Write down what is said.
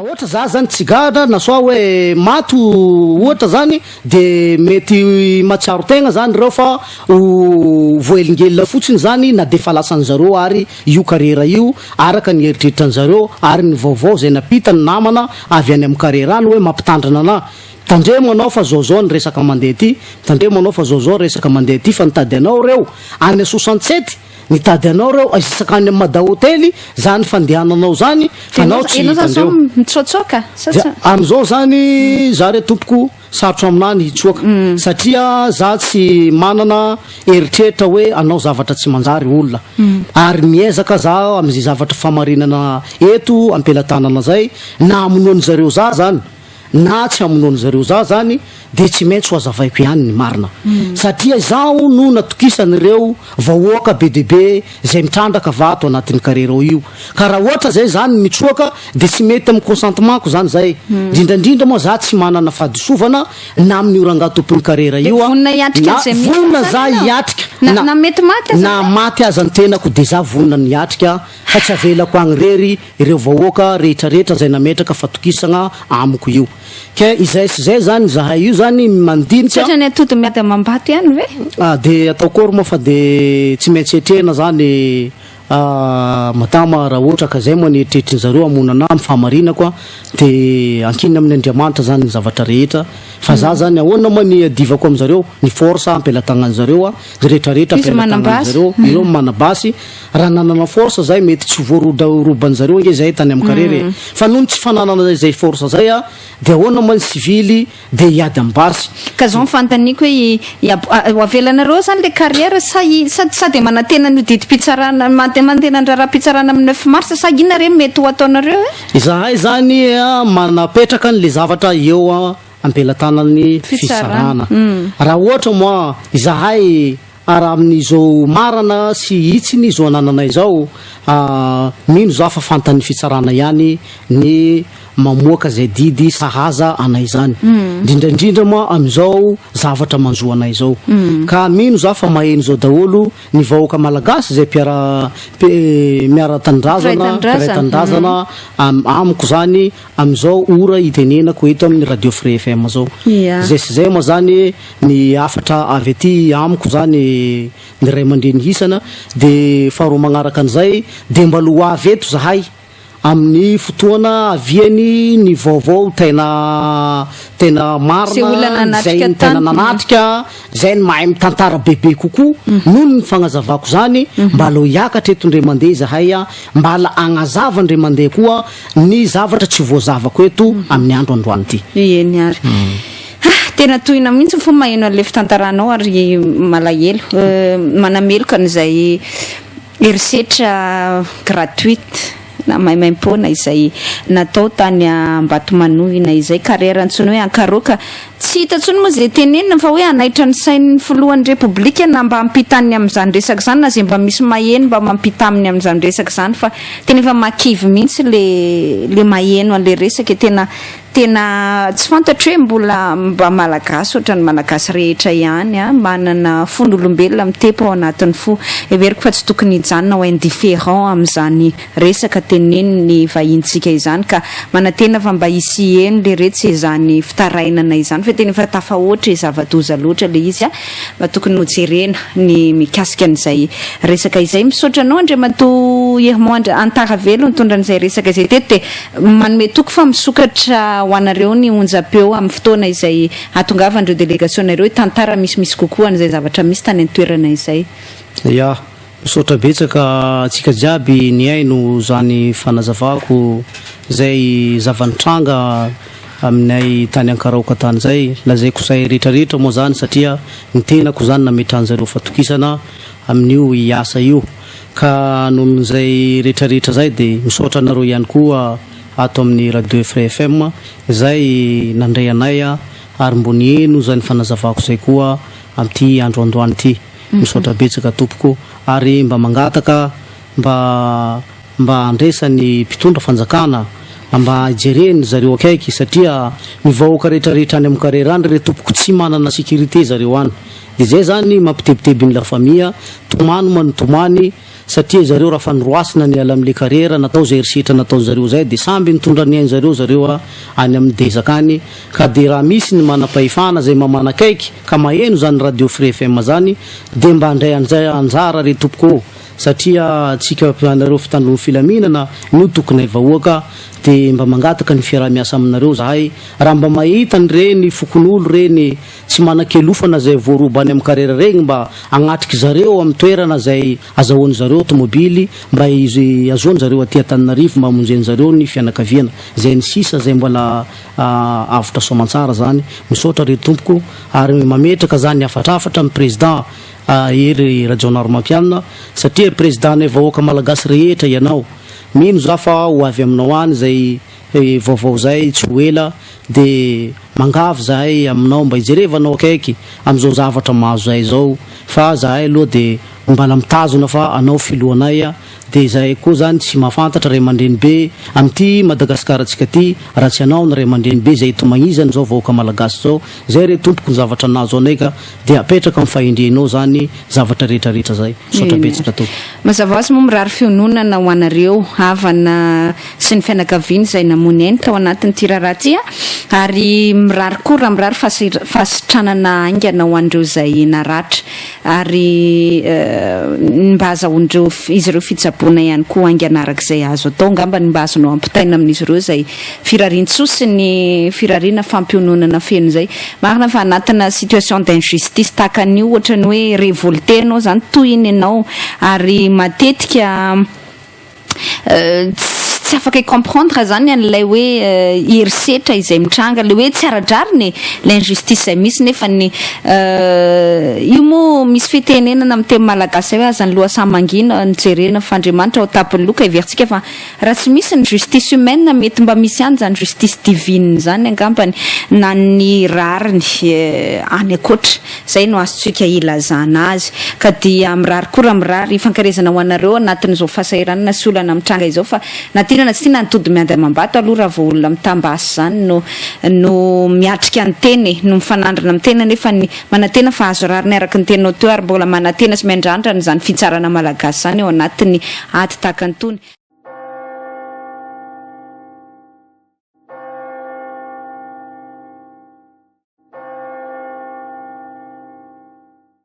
raha ohatra za zany tsigara na soa hoe mato ohatra zany de mety matsiaro tegna zany reo fa voelingelina fotsiny zany na defa lasan'ny zareo ary io carrière io araka ny eritreritran'ny zareo ary ny vaovao zay napita ny namana avy any amin'ny carrière any hoe mampitandrana ana tandremanao fa zao ny resaka mandeha ty tandremanao fa zao resaka mandeha ty fa nitady anao reo any 67 nitady anao reo isaka any Mada hotely zany fandehananao zany fanao tsy tandreo mitsotsoka amizao zany za re tompoko sarotro aminany hitsoaka satria za tsy manana eritreritra hoe anao zavatra tsy manjary olona ary miezaka za amizay zavatra famarinana eto ampelantanana zay na amonoany zareo za zany na tsy amonoany zareo za zany de tsy maintsy ho azavaiko ihany ny marina satria zao no natokisanyireo vahoaka be debe zay mitrandraka vato anatin'ny carrière io ka raha ohatra zay zany mitsoaka de tsy mety amin'ny consentementko zany zay indrindra moa za tsy manana fadisovana na amin'ny oranga tompon'ny carrière io vonona za hiatrika na mety maty na maty aza ny tenako de za vonona ny hiatrika fa tsy avelako agny rery ireo vahoaka rehetrarehetra zay nametraka fatokisana amiko io ke izay sy zay zany zahay io zany mandinika satria ny atody miady mambato ihany ve de ataokory moa fa de tsy maintsy etrena zany matama raha ohatra ka zay moa ny eritreritry zareo amonana amin'ny fahamarinako de ankina amin'ny Andriamanitra zany ny zavatra rehetra fa za zany ahoana moa ny adivako am'zareo ny force ampelantagnany zareo rehetrarehetra ampelantagnany zareo io manabasy raha nanana force zay mety tsy voaroban zareo nge zay tany amin'ny carrière fa noho tsy fananana zay force zay de ahoana moa ny civily de hiady ambasy ka zao fantaniko hoe avelanareo zany le carrière sady manantena ny didi-pitsarana mantena andrara-pitsarana amin'ny 9 mars sa ina re mety ho ataonareo izahay zany manapetraka le zavatra eo ampelantanany fisarana raha ohatra moa izahay raha amin'izao marana sy hitsiny izo anananay zao mino za fa fantan'ny fitsarana ihany ny mamoaka zay didy sahaza anay zany indrindra moa amizao zavatra manzo anay zao ka mino za fa maheno zao daholo ny vahoaka malagasy zay miara-tandrazana amiko zany amizao ora itenenako eto amin'ny radio Free FM zao zay sy zay moa zany ny afatra avy aty amiko zany ny ray aman-dreny hisana de faharoa magnaraka an'izay de mbalo avy eto zahay amin'ny fotoana aviany ny vaovao tena marina zay tena nanatrika zay ny mahay mitantara bebe kokoa noho ny fagnazavako zany mbalo hiakatra eto ndre mandeha zahay mbala agnazava ndre mandeha koa ny zavatra tsy voazavako eto amin'ny andro androany ty eny ary tena tohina mihitsy fo maheno an'le fitantaranao ary malahelo manameloka n'izay erisetra gratuite na maimaim-pona izay natao tany Ambatomanohina izay carrière antsony hoe ankaroka tsy hitatsony moa zay tenenina fa hoe anaitra ny sain'ny filohan'ny republika na mba ampita aminy amin'izany resaka zany na zay mba misy maheno mba mampita aminy amin'izany resaka zany fa tena efa makivy mihitsy le maheno an'le resaka tena tsy fantatro hoe mba malagasy ohatrany malagasy rehetra ihany manana fon'olombelona mitepo ao anatin'ny fo everiko fa tsy tokony hijanona ho indifférent amin'izany resaka teneniny ny vahintsika izany ka manantena fa mba hisy eno le retsy izany fitarainana izany fa tena efa tafahoatra zava-doza loatra le izy mba tokony hojerena ny mikasika an'izay resaka izay misaotra anao Andriamatoa Hermand antara velo nitondra an'izay resaka izay teto de manome toko fa misokatra ho anareo ny onjam-peo amin'ny fotoana izay atongavan'ireo délégation-nareo tantara misimisy kokoa an'izay zavatra misy tany an-toerana izay ya misaotra betsaka atsika jiaby ny aino zany fanazavako zay zavanitranga aminay tany ankaraoka tany zay lazaiko zay rehetrarehetra moa zany satria ny tenako zany nametran'zareo fatokisana amin'io iasa io ka noho zay rehetrarehetra zay de misaotra anareo ihany koa ato amin'ny radio Free FM zay nandray anay ary mbony eno zany fanazavako zay koa amty andro androany ty misaotra betsaka tompoko ary mba mangataka mba andresany mpitondra fanjakana amba jereny zareo akaiky satria mivahoaka rehetrarehetra any amin'ny Carrière any re tompoko tsy manana sécurité zareo any de zay zany mampitebiteby ny la famille tomany manotomany satria zareo raha fa niroasina ny ala amin'le Carrière natao zay erisetra natao zareo zay de samby nitondra ny ainy zareo any amin'ny dezaka any ka de raha misy ny manapahefana zay mamanakaiky ka maheno zany radio Free FM zany de mba andray anjara re tompoko satria tsika anareo fitandrony filaminana no tokony vahoaka de mba mangataka ny fiarah-miasa aminareo zahay raha mba mahita ny reny fokon'olo reny tsy manan-kelofana zay voarobany amin'ny Carrière regny mba agnatriky zareo amin'ny toerana zay azahoany zareo tomobily mba izy azoany zareo aty Antananarivo mba amonjeny zareo ny fianakaviana zay ny sisa zay mbola avotra soamantsara zany misaotra re tompoko ary mametraka zany afatrafatra amin'ny président ery Rajaonarimampianina satria président ny vahoaka malagasy rehetra ianao mino za fa ho avy aminao any zay vaovao zay tsy ho ela de mangavy zahay aminao mba hijerevanao akaiky am'izao zavatra mahazo zay zao fa zahay aloha de mbala mitazona fa anao filohanay de zahay koa zany tsy mahafantatra ray aman-dreny be amty Madagasikara atsika ty raha tsy anao ny ray aman-dreny be zay tomagnizany zao vahoaka malagasy zao zay re tompoko ny zavatra nazo anay ka de apetraka amin'ny fahendrenao zany zavatra rehetrarehetra zay sotra betsaka to mazava hoazy moa mirary fiononana ho anareo havana sy ny fianakaviany zay namony ainy tao anatin'ny ty raharaha ty ary mirary koa raha mirary fasitranana aingana ho andreo zay naratra ary mba azahoandreo izy ireo fitsabona ihany koa anganarakaizay azo atao ngambany mba azonao ampitaina amin'izy ireo zay firarian-tso sy ny firariana fampiononana feno zay marina fa anatina situation d'injustice takan'io ohatra ny hoe révolté anao zany toy iny ianao ary matetika tsy afaka comprendre zany an'ilay hoe herisetra izay mitranga le hoe tsy aradrariny l'injustice zay misy nefa ny io moa misy fitenenana amin'ny teny malagasy hoe azany loha samangina nijerena f'Andriamanitra ao tapiny loka iveritsika fa raha tsy misy ny justice humaine mety mba misy any zany justice divine zany angambany na ny rariny any akoatra zay no azotsika ilazana azy ka dia mirary koa mirary fankarezana ho anareo anatin'izao fahasahiranana sy olana mitranga izao fa natina na tsy tina nitody miandy amam-bato aloha raha vao olona mitambasy zany no miatrika ny teny no mifanandrina amin'ny tena nefa ny manantena fa azo rariny araka ny tenao teo ary mbola manantena sy miandrandrana zany fitsarana malagasy zany ao anatin'ny ady takantony